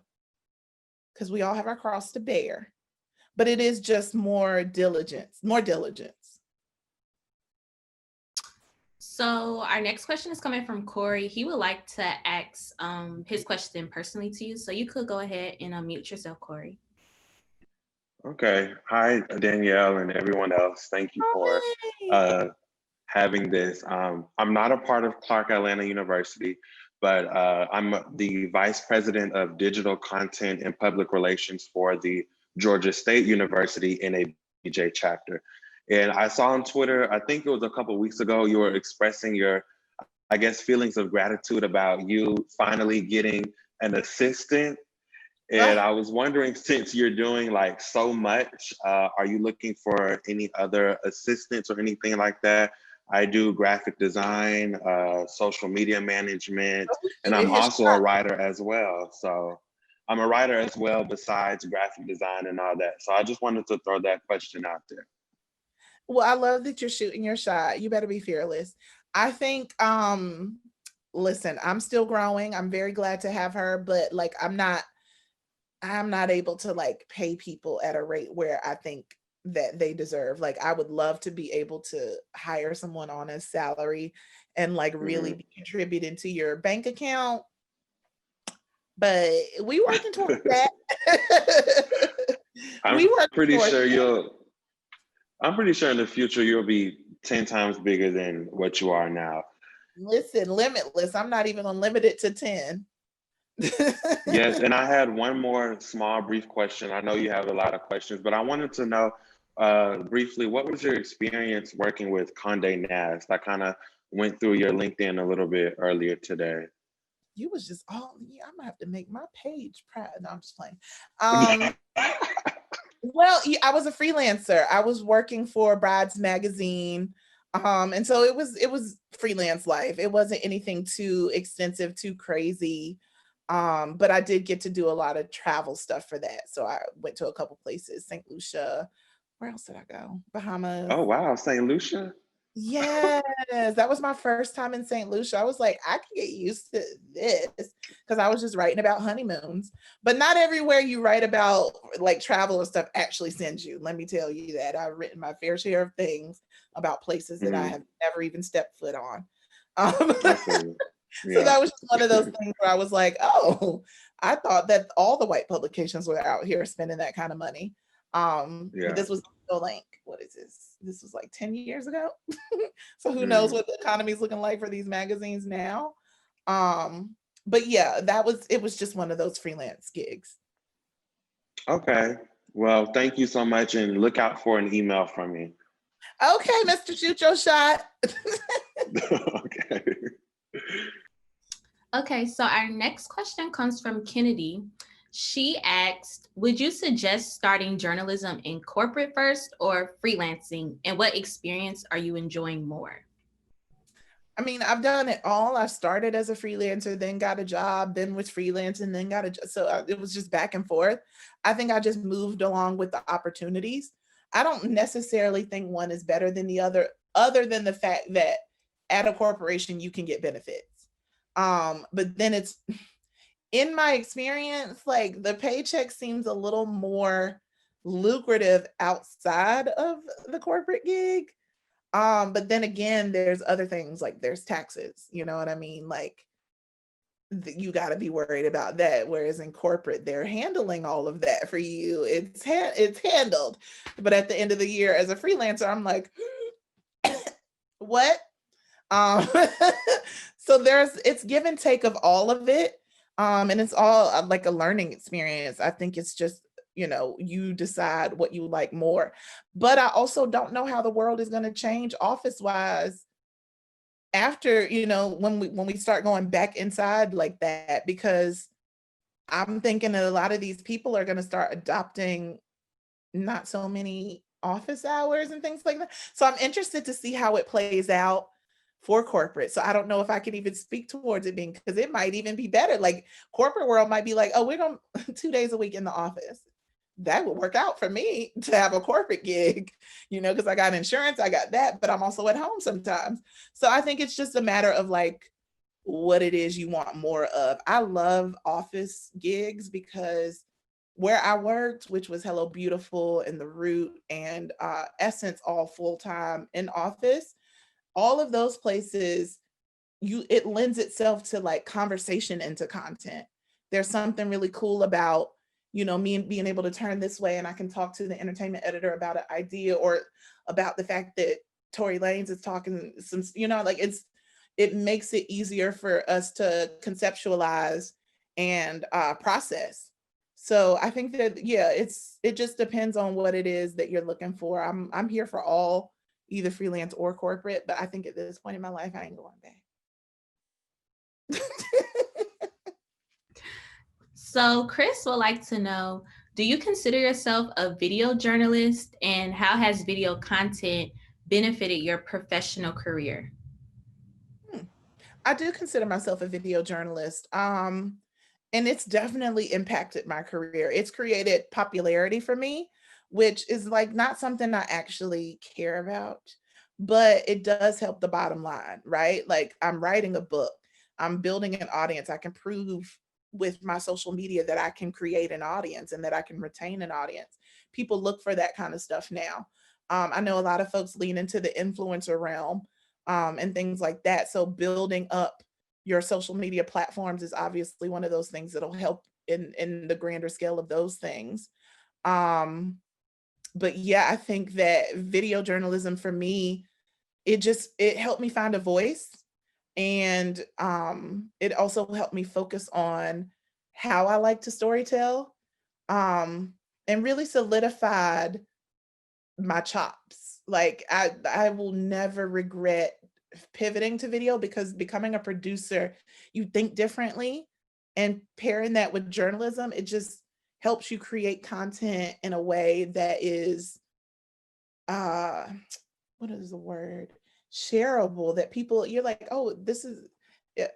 because we all have our cross to bear, but it is just more diligence. So our next question is coming from Corey. He would like to ask his question personally to you. So you could go ahead and unmute yourself, Corey. Okay. Hi, Danielle and everyone else. Thank you for having this. I'm not a part of Clark Atlanta University, but I'm the Vice President of Digital Content and Public Relations for the Georgia State University NABJ chapter. And I saw on Twitter, I think it was a couple of weeks ago, you were expressing your, I guess, feelings of gratitude about you finally getting an assistant. And I was wondering, since you're doing like so much, are you looking for any other assistants or anything like that? I do graphic design, social media management, and I'm also a writer as well. So I'm a writer as well, besides graphic design and all that. So I just wanted to throw that question out there. Well, I love that you're shooting your shot. You better be fearless. I think, listen, I'm still growing. I'm very glad to have her, but like, I'm not able to like pay people at a rate where I think that they deserve. Like, I would love to be able to hire someone on a salary and like really be contributing to your bank account. But we working towards that. I'm pretty sure in the future you'll be 10 times bigger than what you are now. Listen, limitless. I'm not even gonna limit it to 10. Yes, and I had one more small, brief question. I know you have a lot of questions, but I wanted to know briefly, what was your experience working with Condé Nast? I kind of went through your LinkedIn a little bit earlier today. You was just, I'm gonna have to make my page proud. No, I'm just playing. Well, I was a freelancer. I was working for Brides Magazine. And so it was freelance life. It wasn't anything too extensive, too crazy. But I did get to do a lot of travel stuff for that. So I went to a couple places, St. Lucia. Where else did I go? Bahamas. Oh, wow, St. Lucia? Yes, that was my first time in St. Lucia. I was like, I can get used to this, because I was just writing about honeymoons. But not everywhere you write about like travel and stuff actually sends you. Let me tell you that. I've written my fair share of things about places that I have never even stepped foot on. So that was just one of those things where I was like, oh, I thought that all the white publications were out here spending that kind of money. But this was still like, what is this? This was like 10 years ago. So who knows what the economy is looking like for these magazines now. But yeah, it was just one of those freelance gigs. Okay. Well, thank you so much, and look out for an email from me. Okay, Mr. Shoot Your Shot. Okay. Okay, so our next question comes from Kennedy. She asked, would you suggest starting journalism in corporate first or freelancing? And what experience are you enjoying more? I mean, I've done it all. I started as a freelancer, then got a job, then was freelancing, then got a job. So it was just back and forth. I think I just moved along with the opportunities. I don't necessarily think one is better than the other than the fact that at a corporation, you can get benefits. But then it's, in my experience, like the paycheck seems a little more lucrative outside of the corporate gig. But then again, there's other things, like there's taxes, you know what I mean? Like you got to be worried about that. Whereas in corporate, they're handling all of that for you. It's handled. But at the end of the year, as a freelancer, I'm like, what? Um, so it's give and take of all of it. And it's all like a learning experience. I think it's just, you decide what you like more. But I also don't know how the world is going to change office wise after, when we start going back inside like that, because I'm thinking that a lot of these people are going to start adopting not so many office hours and things like that. So I'm interested to see how it plays out for corporate. So I don't know if I could even speak towards it being, because it might even be better. Like corporate world might be like, oh, we're going 2 days a week in the office. That would work out for me to have a corporate gig, because I got insurance, I got that, but I'm also at home sometimes. So I think it's just a matter of like what it is you want more of. I love office gigs because where I worked, which was Hello Beautiful and The Root and Essence, all full-time in office, all of those places, it lends itself to like conversation into content. There's something really cool about, me being able to turn this way and I can talk to the entertainment editor about an idea, or about the fact that Tory Lanez is talking some, like it makes it easier for us to conceptualize and process. So I think that, yeah, it just depends on what it is that you're looking for. I'm here for all, either freelance or corporate, but I think at this point in my life, I ain't going back. So Chris would like to know, do you consider yourself a video journalist, and how has video content benefited your professional career? I do consider myself a video journalist. And it's definitely impacted my career. It's created popularity for me, which is like not something I actually care about, but it does help the bottom line, right? Like I'm writing a book, I'm building an audience. I can prove with my social media that I can create an audience and that I can retain an audience. People look for that kind of stuff now. I know a lot of folks lean into the influencer realm, and things like that. So building up your social media platforms is obviously one of those things that'll help in the grander scale of those things. Um, but yeah, I think that video journalism for me, it helped me find a voice, and it also helped me focus on how I like to storytell, um, and really solidified my chops. Like I will never regret pivoting to video, because becoming a producer, you think differently, and pairing that with journalism, it just helps you create content in a way that is uh what is the word, shareable, that people, you're like, oh, this is,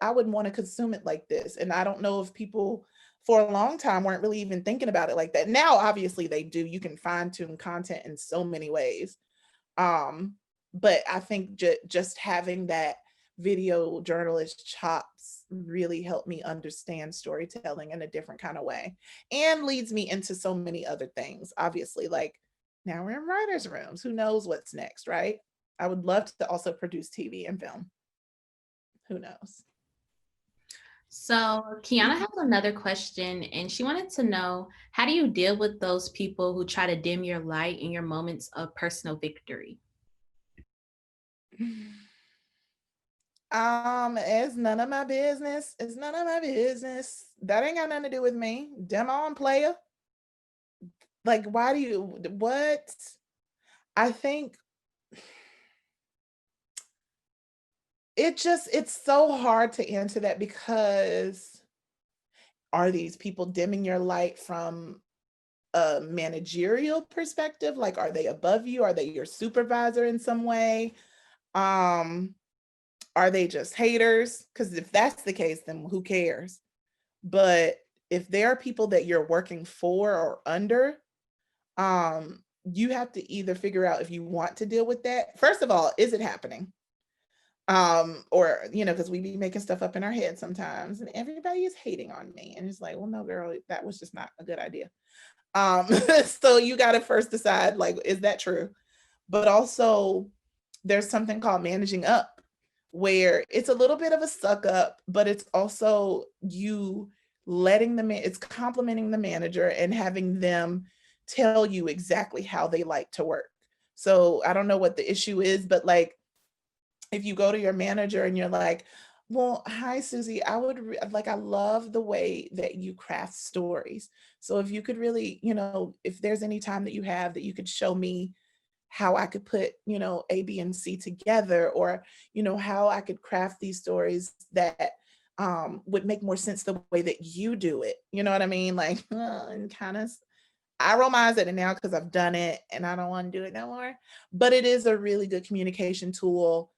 I wouldn't want to consume it like this. And I don't know if people for a long time weren't really even thinking about it like that. Now obviously they do. You can fine tune content in so many ways. um but I think just having that video journalist chops really helped me understand storytelling in a different kind of way, and leads me into so many other things, obviously. Like now we're in writers rooms, who knows what's next, right? I would love to also produce TV and film. Who knows? So Giana has another question, and she wanted to know, how do you deal with those people who try to dim your light in your moments of personal victory? It's none of my business. It's none of my business. That ain't got nothing to do with me. Dem on, player. Like, why do you, what? I think it's so hard to answer that, because are these people dimming your light from a managerial perspective? Like, are they above you? Are they your supervisor in some way? Um, are they just haters? Because if that's the case, then who cares? But if there are people that you're working for or under, you have to either figure out if you want to deal with that. First of all, is it happening? Or, because we be making stuff up in our head sometimes, and everybody is hating on me. And it's like, well, no, girl, that was just not a good idea. So you got to first decide, like, is that true? But also, there's something called managing up, where it's a little bit of a suck up, but it's also you letting it's complimenting the manager and having them tell you exactly how they like to work. So I don't know what the issue is, but like if you go to your manager and you're like, well, hi, Susie, I would like, I love the way that you craft stories. So if you could really, if there's any time that you have that you could show me how I could put, A, B, and C together, or, how I could craft these stories that would make more sense the way that you do it. You know what I mean? Like, and kind of, I roll my eyes at it now because I've done it and I don't want to do it no more. But it is a really good communication tool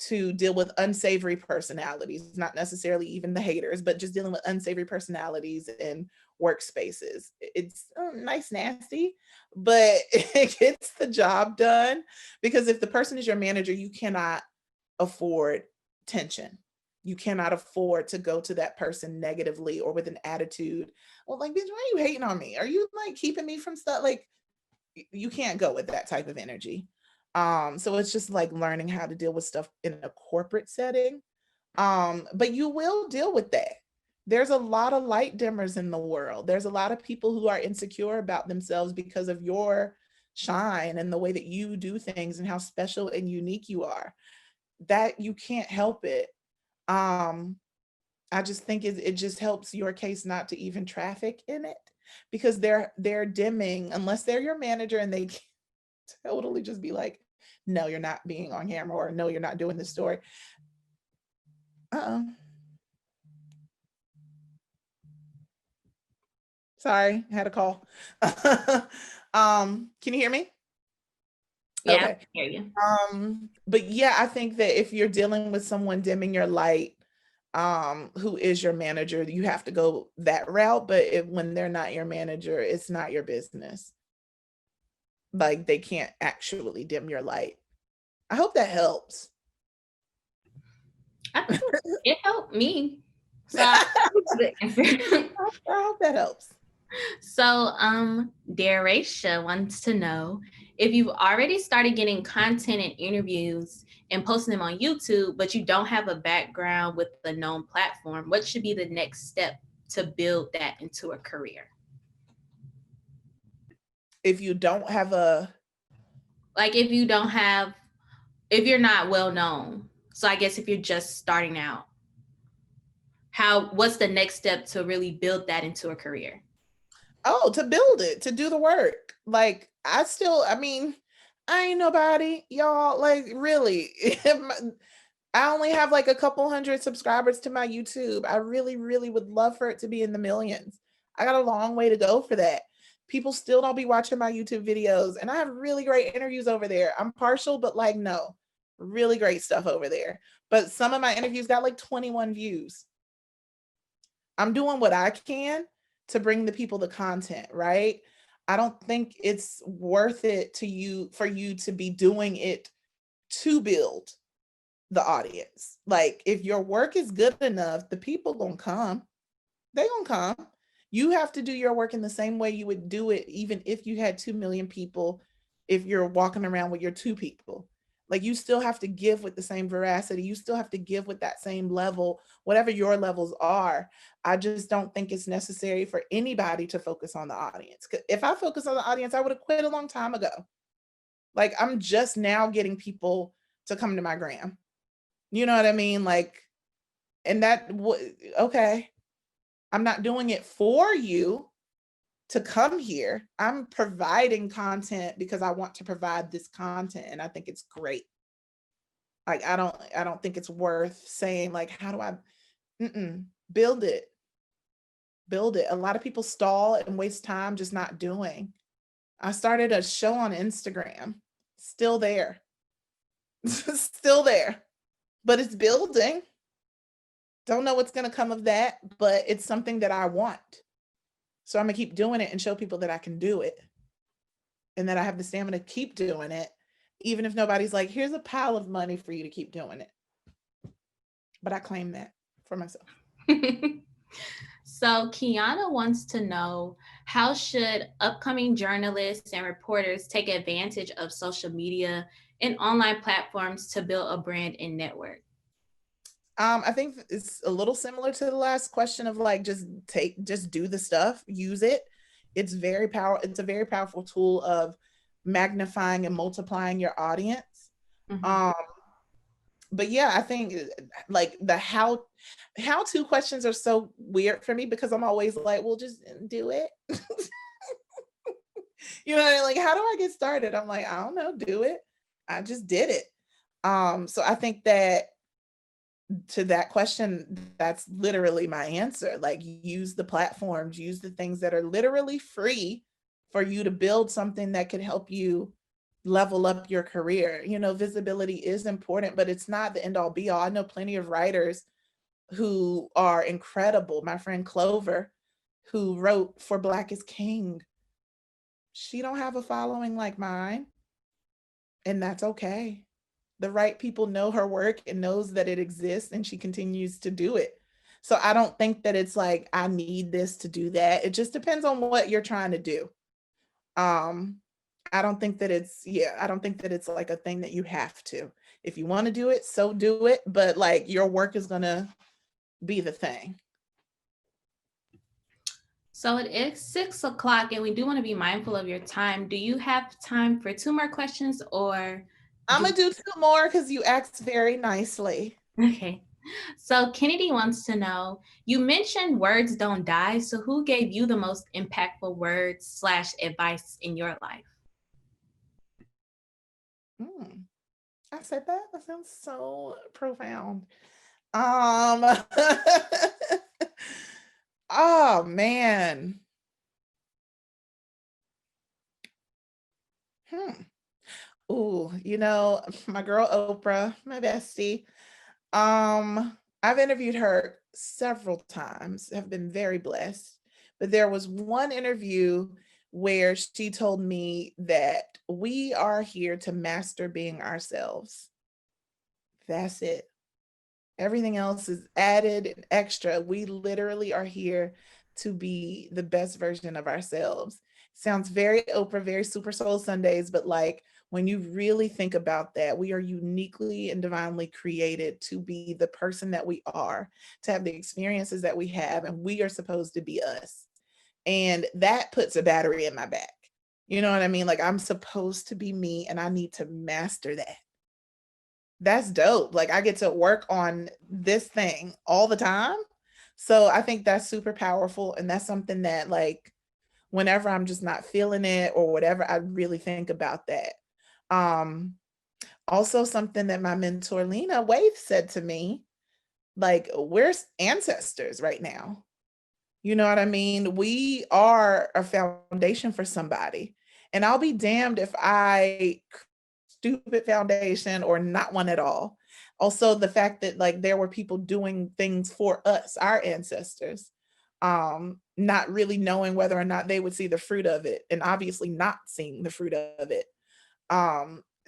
to deal with unsavory personalities, not necessarily even the haters, but just dealing with unsavory personalities in workspaces. It's nice, nasty, but it gets the job done, because if the person is your manager, you cannot afford tension. You cannot afford to go to that person negatively or with an attitude. Well, like, bitch, why are you hating on me? Are you like keeping me from stuff? Like, you can't go with that type of energy. So it's just like learning how to deal with stuff in a corporate setting. But you will deal with that. There's a lot of light dimmers in the world. There's a lot of people who are insecure about themselves because of your shine and the way that you do things and how special and unique you are. That you can't help it. Um, I just think it just helps your case not to even traffic in it, because they're dimming unless they're your manager and they can totally just be like, no, you're not being on camera, or no, you're not doing this story. Sorry, I had a call. Can you hear me? Yeah, okay. I can hear you. But yeah, I think that if you're dealing with someone dimming your light, who is your manager, you have to go that route. But when they're not your manager, it's not your business. Like, they can't actually dim your light. I hope that helps. I think it helped me. So I hope that helps. So Daracia wants to know if you've already started getting content and interviews and posting them on YouTube, but you don't have a background with a known platform, what should be the next step to build that into a career? If you don't have if you're not well known. So I guess if you're just starting out, what's the next step to really build that into a career? Oh, to build it, to do the work. Like, I ain't nobody, y'all. Like, really. I only have like a couple hundred subscribers to my YouTube. I really, really would love for it to be in the millions. I got a long way to go for that. People still don't be watching my YouTube videos, and I have really great interviews over there. I'm partial, but like, no, really great stuff over there. But some of my interviews got like 21 views. I'm doing what I can to bring the people the content, right? I don't think it's worth it for you to be doing it to build the audience. Like, if your work is good enough, the people gonna come. They gonna come. You have to do your work in the same way you would do it even if you had 2 million people, if you're walking around with your 2 people. Like, you still have to give with the same veracity. You still have to give with that same level, whatever your levels are. I just don't think it's necessary for anybody to focus on the audience. If I focus on the audience, I would have quit a long time ago. Like, I'm just now getting people to come to my gram. You know what I mean? Like, and okay, I'm not doing it for you to come here. I'm providing content because I want to provide this content, and I think it's great. Like, I don't think it's worth saying like, how do I build it. Build it. A lot of people stall and waste time just not doing. I started a show on Instagram. Still there. Still there. But it's building. Don't know what's going to come of that, but it's something that I want. So I'm going to keep doing it and show people that I can do it, and that I have the stamina to keep doing it, even if nobody's like, here's a pile of money for you to keep doing it. But I claim that for myself. So Giana wants to know, how should upcoming journalists and reporters take advantage of social media and online platforms to build a brand and network? I think it's a little similar to the last question of like, just do the stuff, use it. It's a very powerful tool of magnifying and multiplying your audience. Mhm. Um, but yeah, I think like the how to questions are so weird for me because I'm always like, well, just do it. You know, like, how do I get started? I'm like, I don't know, do it. I just did it. So I think that to that question, that's literally my answer. Like, use the platforms, use the things that are literally free for you to build something that could help you level up your career. You know, visibility is important, but it's not the end all be all. I know plenty of writers who are incredible. My friend Clover, who wrote for Black is King, she don't have a following like mine, and that's okay. The right people know her work and knows that it exists, and she continues to do it. So I don't think that it's like I need this to do that. It just depends on what you're trying to do. um I don't think that I don't think that it's like a thing that you have to. If you want to do it, so do it, but like your work is going to be the thing. So it is 6 o'clock, and we do want to be mindful of your time. Do you have time for two more questions, or I'm do? going to do two more because you asked very nicely. Okay. So Kennedy wants to know, you mentioned words don't die. So who gave you the most impactful words slash advice in your life? Hmm. I said that. That sounds so profound. Um, oh man. Hmm. Ooh, you know, my girl Oprah, my bestie. I've interviewed her several times, have been very blessed. But there was one interview where she told me that we are here to master being ourselves. That's it. Everything else is added and extra. We literally are here to be the best version of ourselves. Sounds very Oprah, very Super Soul Sundays, but like when you really think about that, we are uniquely and divinely created to be the person that we are, to have the experiences that we have, and we are supposed to be us. And that puts a battery in my back. You know what I mean? Like, I'm supposed to be me, and I need to master that. That's dope. Like, I get to work on this thing all the time. So I think that's super powerful. And that's something that, like, whenever I'm just not feeling it or whatever, I really think about that. Um, Also, something that my mentor Lena Waithe said to me, like, we're ancestors right now. You know what I mean? We are a foundation for somebody. And I'll be damned if I stupid foundation or not one at all. Also, the fact that like there were people doing things for us, our ancestors, not really knowing whether or not they would see the fruit of it, and obviously not seeing the fruit of it.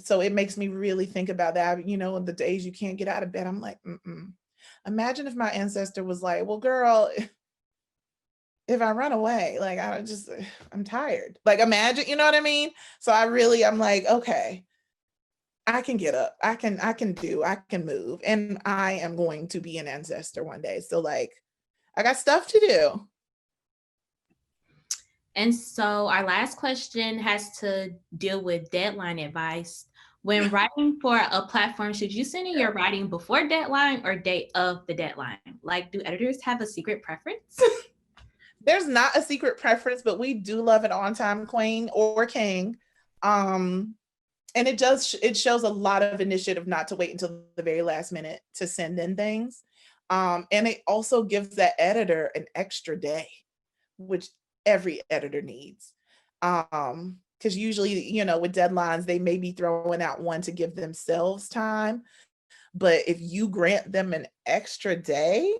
So it makes me really think about that. You know, the days you can't get out of bed, I'm like, mm-mm. Imagine if my ancestor was like, well, girl, if I run away, like I just, I'm tired. Like, imagine, you know what I mean? So I'm like, okay, I can get up. I can move. And I am going to be an ancestor one day. So like I got stuff to do. And so our last question has to deal with deadline advice. When writing for a platform, should you send in your writing before deadline or date of the deadline? Like, do editors have a secret preference? There's not a secret preference, but we do love an on-time queen or king. Um, and it shows a lot of initiative not to wait until the very last minute to send in things. And it also gives that editor an extra day, which every editor needs. Because usually, you know, with deadlines, they may be throwing out one to give themselves time. But if you grant them an extra day,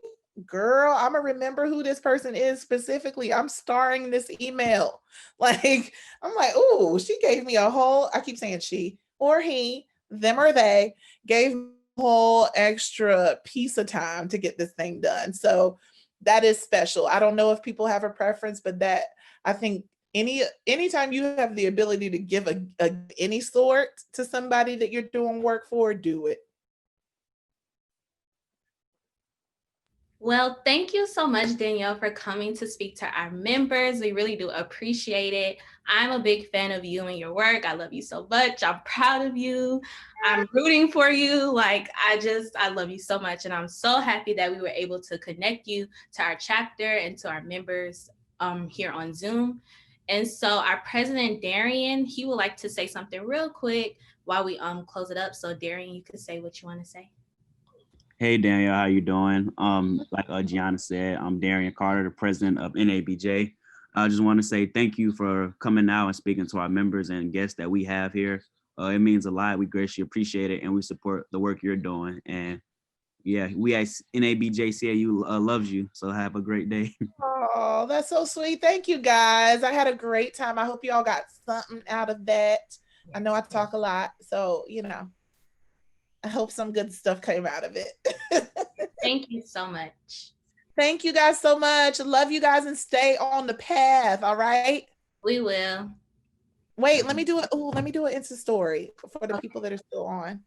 girl, I'm gonna remember who this person is specifically. I'm starring this email. Like, I'm like, oh, she gave me a whole, I keep saying she or he, them or they, gave me a whole extra piece of time to get this thing done. So that is special. I don't know if people have a preference, but that I think anytime you have the ability to give a any sort to somebody that you're doing work for, do it. Well, thank you so much, Danielle, for coming to speak to our members. We really do appreciate it. I'm a big fan of you and your work. I love you so much. I'm proud of you. I'm rooting for you. I love you so much. And I'm so happy that we were able to connect you to our chapter and to our members here on Zoom. And so our president, Darian, he would like to say something real quick while we close it up. So Darian, you can say what you want to say. Hey Danielle, how you doing? Like Giana said, I'm Darian Carter, the president of NABJ. I just want to say thank you for coming out and speaking to our members and guests that we have here. It means a lot. We greatly appreciate it, and we support the work you're doing. And yeah, we at NABJ-CAU loves you. So have a great day. Oh, that's so sweet. Thank you, guys. I had a great time. I hope you all got something out of that. I know I talk a lot, so I hope some good stuff came out of it. Thank you so much. Thank you guys so much. Love you guys and stay on the path. All right. We will. Wait, let me do it. Oh, let me do an Insta story for the people that are still on.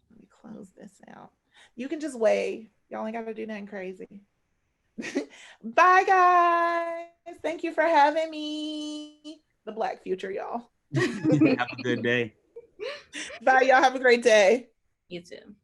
Let me close this out. You can just wave. Y'all ain't got to do nothing crazy. Bye, guys. Thank you for having me. The Black future, y'all. Have a good day. Bye, y'all. Have a great day. You too.